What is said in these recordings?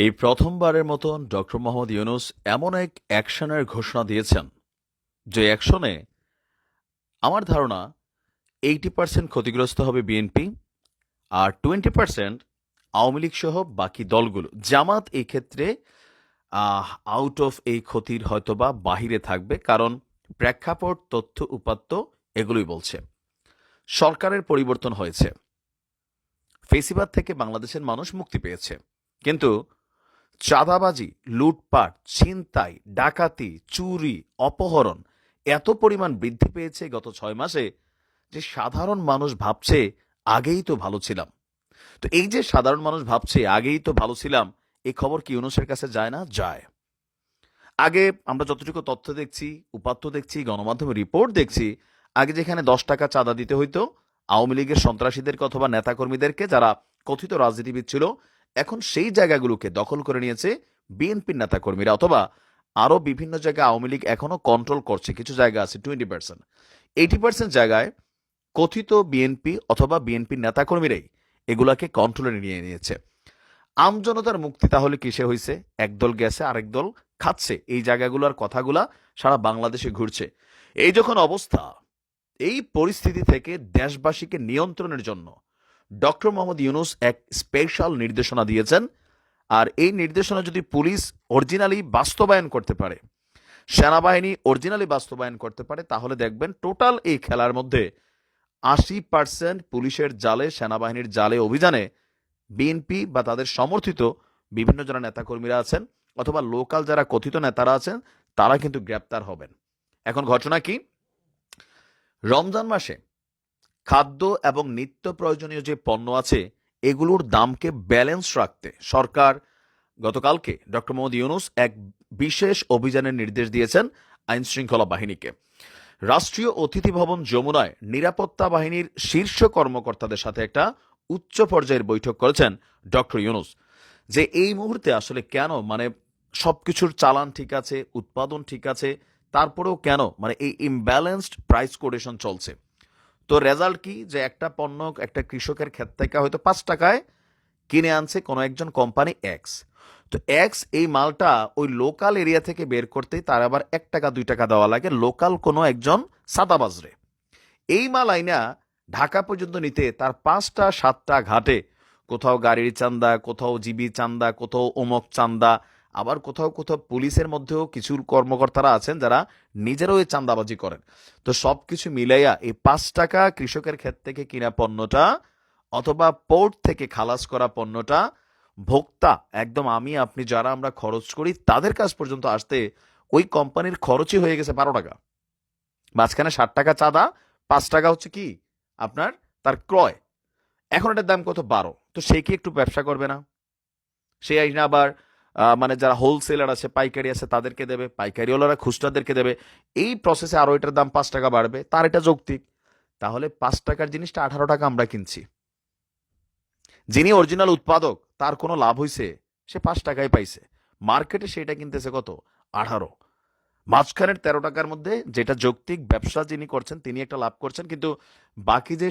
এই প্রথমবারের মতন ডক্টর মোহাম্মদ ইউনূস এমন এক অ্যাকশনের ঘোষণা দিয়েছেন, যে অ্যাকশনে আমার ধারণা 80% ক্ষতিগ্রস্ত হবে বিএনপি, আর 20% আওয়ামী লীগ সহ বাকি দলগুলো। জামাত এই ক্ষেত্রে আউট অফ এই ক্ষতির হয়তোবা বাহিরে থাকবে, কারণ প্রেক্ষাপট, তথ্য, উপাত্ত এগুলোই বলছে। সরকারের পরিবর্তন হয়েছে, ফেসিবাদ থেকে বাংলাদেশের মানুষ মুক্তি পেয়েছে, কিন্তু চাঁদাবাজি, লুটপাট, ছিনতাই, ডাকাতি, চুরি, অপহরণ এত পরিমাণ বৃদ্ধি পেয়েছে গত 6 মাসে, যে সাধারণ মানুষ ভাবছে আগেই তো ভালো ছিলাম। তো এই যে সাধারণ মানুষ ভাবছে আগেই তো ভালো ছিলাম, এই খবর কি ইউনূসের কাছে যায় না? যায়। আগে আমরা যতটুকু তথ্য দেখছি, উপাত্ত দেখছি, গণমাধ্যমে রিপোর্ট দেখছি, আগে যেখানে 10 টাকা চাঁদা দিতে হইতো আওয়ামী লীগের সন্ত্রাসীদেরকে অথবা নেতাকর্মীদেরকে, যারা কথিত রাজনীতিবিদ ছিল, এখন সেই জায়গাগুলোকে দখল করে নিয়েছে বিএনপির নেতাকর্মীরা, অথবা আরো বিভিন্ন জায়গায় আওয়ামী লীগ এখনো কন্ট্রোল করছে। কিছু জায়গা আছে 20%, 80% জায়গায় কথিত বিএনপি অথবা বিএনপির নেতাকর্মীরাই এগুলাকে কন্ট্রোলে নিয়ে নিয়েছে। আমজনতার মুক্তি তাহলে কিসে হয়েছে? একদল গেছে, আরেক দল খাচ্ছে। এই জায়গাগুলোর কথাগুলা সারা বাংলাদেশে ঘুরছে। এই যখন অবস্থা, এই পরিস্থিতি থেকে দেশবাসীকে নিয়ন্ত্রণের জন্য ডক্টর মোহাম্মদ ইউনূস এক স্পেশাল নির্দেশনা দিয়েছেন। আর এই নির্দেশনা যদি পুলিশ অরিজিনালি বাস্তবায়ন করতে পারে, সেনাবাহিনী অরিজিনালি বাস্তবায়ন করতে পারে, তাহলে দেখবেন টোটাল এই খেলার মধ্যে 80% পুলিশের জালে, সেনাবাহিনীর জালে অভিযানে বিএনপি বা তাদের সমর্থিত বিভিন্ন যারা নেতাকর্মীরা আছেন, অথবা লোকাল যারা কথিত নেতারা আছেন, তারা কিন্তু গ্রেপ্তার হবেন। এখন ঘটনা কি? রমজান মাসে খাদ্য এবং নিত্য প্রয়োজনীয় যে পণ্য আছে, এগুলোর দামকে ব্যালেন্স রাখতে সরকার গতকালকে ডক্টর মোহাম্মদ ইউনূস এক বিশেষ অভিযানের নির্দেশ দিয়েছেন আইন শৃঙ্খলা বাহিনীকে। রাষ্ট্রীয় অতিথি ভবন যমুনায় নিরাপত্তা বাহিনীর শীর্ষ কর্মকর্তাদের সাথে একটা উচ্চ পর্যায়ের বৈঠক করেছেন ডক্টর ইউনূস। যে এই মুহূর্তে আসলে কেন, মানে সবকিছুর চালান ঠিক আছে, উৎপাদন ঠিক আছে, তারপরেও কেন মানে এই ইমব্যালেন্সড প্রাইস কোটেশন চলছে। তো রেজাল্ট কি? যে একটা পণ্য একটা কৃষকের ক্ষেত থেকে হয়তো 5 টাকায় কিনে আনছে কোনো একজন কোম্পানি এক্স। তো এক্স এই মালটা ওই লোকাল এরিয়া থেকে বের করতেই তার আবার 1 টাকা 2 টাকা দেওয়া লাগে লোকাল কোনো একজন সাদাবাজরে। এই মাল আইনা ঢাকা পর্যন্ত নিতে তার 5টা 7টা ঘাটে, কোথাও গাড়ির চান্দা, কোথাও জিবি চান্দা, কোথাও অমক চান্দা, আবার কোথাও কোথাও পুলিশের মধ্যেও কিছু কর্মকর্তারা আছেন যারা নিজেরাও এই চান্দাবাজি করেন। তো সবকিছু মিলাইয়া এই 5 টাকা কৃষকের ক্ষেত থেকে কিনা পণ্যটা অথবা পোর্ট থেকে খালাস করা পণ্যটা ভোক্তা, একদম আমি আপনি যারা আমরা খরচ করি তাদের কাছ পর্যন্ত আসতে ওই কোম্পানির খরচই হয়ে গেছে 12 টাকা। মাঝখানে 60 টাকা চাঁদা, 5 টাকা হচ্ছে কি আপনার তার ক্রয়। এখন এটার দাম কত? 12। তো সে কি একটু ব্যবসা করবে না? সে আইনা আবার মানে যারা হোলসেলার আছে, পাইকারি আছে, তাদেরকে দেবে, পাইকারিওয়ালারা খুচরাদেরকে দেবে। এই প্রসেসে আরো এটার দাম 5 টাকা বাড়বে, তার এটা যৌক্তিক। তাহলে 5 টাকার জিনিসটা 18 টাকা আমরা কিনছি। যিনি অরিজিনাল উৎপাদক তার কোনো লাভ হইছে? সে 5 টাকায় পাইছে, মার্কেটে সেটা কিনতেছে কত? 18। মাঝখানের 13 টাকার মধ্যে যেটা যৌক্তিক ব্যবসা যিনি করছেন তিনি একটা লাভ করছেন, কিন্তু বাকি যে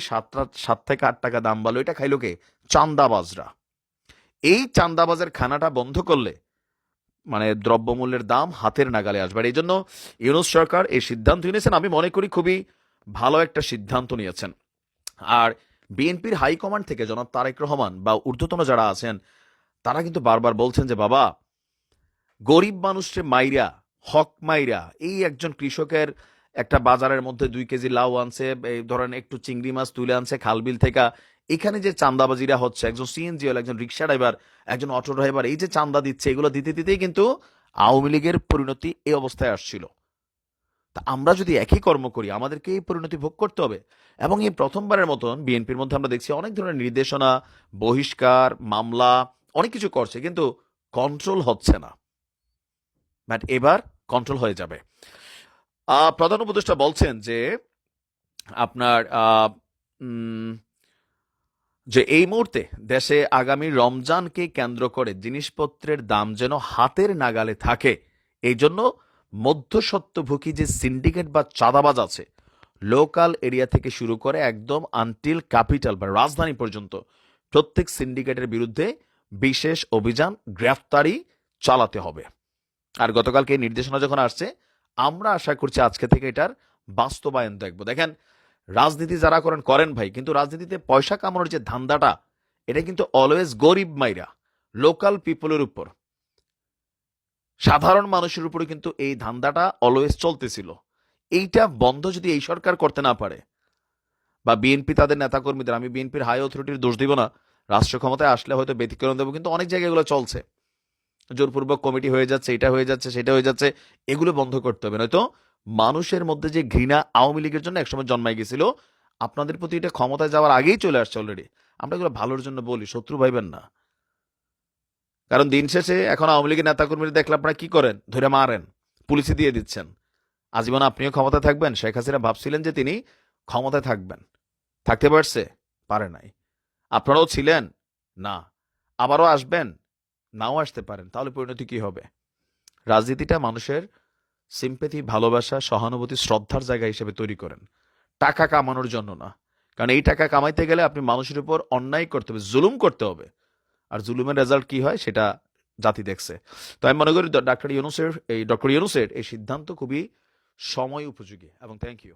7 থেকে 8 টাকা দাম বাড়লো, এটা খাইলো কে? চান্দাবাজরা। এই চান্দাবাজের খানাটা বন্ধ করলে মানে দ্রব্যমূল্যের দাম হাতের নাগালে আসবে। আর এই জন্য ইউনূস সরকার এই সিদ্ধান্ত নিয়েছেন, আমি মনে করি খুবই ভালো একটা সিদ্ধান্ত নিয়েছেন। আর বিএনপির হাইকমান্ড থেকে জনাব তারেক রহমান বা ঊর্ধ্বতন যারা আছেন, তারা কিন্তু বারবার বলছেন যে বাবা, গরিব মানুষকে মাইরা, হক মাইরা, এই একজন কৃষকের একটা বাজারের মধ্যে 2 কেজি লাউ আনছে, এই ধরেন একটু চিংড়ি মাছ তুলে আনছে খালবিল থেকে, এখানে যে চান্দাবাজিরা হচ্ছে, একজন সিএনজি ওয়ালা, একজন রিক্সা ড্রাইভার, একজন অটো ড্রাইভার, এই যে চান্দা দিচ্ছে, এগুলো দিতে দিতেই কিন্তু আওয়ামী লীগের পরিণতি এই অবস্থায় আসছিল। তা আমরা যদি একই কর্ম করি, আমাদেরকে এই পরিণতি ভোগ করতে হবে। এবং এই প্রথমবারের মতন বিএনপির মধ্যে আমরা দেখছি অনেক ধরনের নির্দেশনা, বহিষ্কার, মামলা, অনেক কিছু করছে, কিন্তু কন্ট্রোল হচ্ছে না। বাট এবার কন্ট্রোল হয়ে যাবে। প্রধান উপদেষ্টা বলছেন যে আপনার যে এই মুহূর্তে দেশে আগামী রমজানকে কেন্দ্র করে জিনিসপত্রের দাম যেন হাতের নাগালে থাকে, এই জন্য মধ্যস্বত্বভোগী যে সিন্ডিকেট বা চাঁদাবাজ আছে, লোকাল এরিয়া থেকে শুরু করে একদম আনটিল ক্যাপিটাল বা রাজধানী পর্যন্ত প্রত্যেক সিন্ডিকেটের বিরুদ্ধে বিশেষ অভিযান গ্রেফতারি চালাতে হবে। আর গতকালকে এই নির্দেশনা যখন আসছে, আমরা আশা করছি আজকে থেকে এটার বাস্তবায়ন দেখব। দেখেন, রাজনীতি যারা করেন করেন ভাই, কিন্তু রাজনীতিতে পয়সা কামানোর যে ধান্দাটা, এটা কিন্তু অলওয়েজ গরিব মাইরা, লোকাল পিপলের উপর, সাধারণ মানুষের উপরে কিন্তু এই ধান্দাটা অলওয়েজ চলতেছিল। এইটা বন্ধ যদি এই সরকার করতে না পারে, বা বিএনপি তাদের নেতাকর্মীদের, আমি বিএনপির হাই অথরিটির দোষ দিব না, রাষ্ট্র ক্ষমতায় আসলে হয়তো ব্যতিক্রম দেবো, কিন্তু অনেক জায়গায় এগুলো চলছে, জোরপূর্বক কমিটি হয়ে যাচ্ছে, এটা হয়ে যাচ্ছে, সেটা হয়ে যাচ্ছে, এগুলো বন্ধ করতে হবে। নয়তো মানুষের মধ্যে যে ঘৃণা আওয়ামী লীগের জন্য একসময় জন্মাই গেছিল, আপনাদের প্রতি এটা ক্ষমতায় যাওয়ার আগেই চলে আসছে অলরেডি। আমরা এগুলো ভালোর জন্য বলি, শত্রু ভাইবেন না। কারণ দিন শেষে এখন আওয়ামী লীগের নেতাকর্মীরা দেখলে আপনারা কি করেন, ধরে মারেন, পুলিশে দিয়ে দিচ্ছেন। আজীবন আপনিও ক্ষমতায় থাকবেন? শেখ হাসিনা ভাবছিলেন যে তিনি ক্ষমতায় থাকবেন, থাকতে পারছে? পারে নাই। আপনারাও ছিলেন? না। আবারও আসবেন? নাও আসতে পারেন। তাহলে পরিণতি কি হবে? রাজনীতিটা মানুষের সিম্প্যাথি, ভালোবাসা, সহানুভূতি, শ্রদ্ধার জায়গা হিসেবে তৈরি করেন, টাকা কামানোর জন্য না। কারণ এই টাকা কামাইতে গেলে আপনি মানুষের উপর অন্যায় করতে হবে, জুলুম করতে হবে। আর জুলুমের রেজাল্ট কি হয় সেটা জাতি দেখছে। তো আমি মনে করি ডক্টর ইউনূসের এই সিদ্ধান্ত খুবই সময় উপযোগী, এবং থ্যাংক ইউ।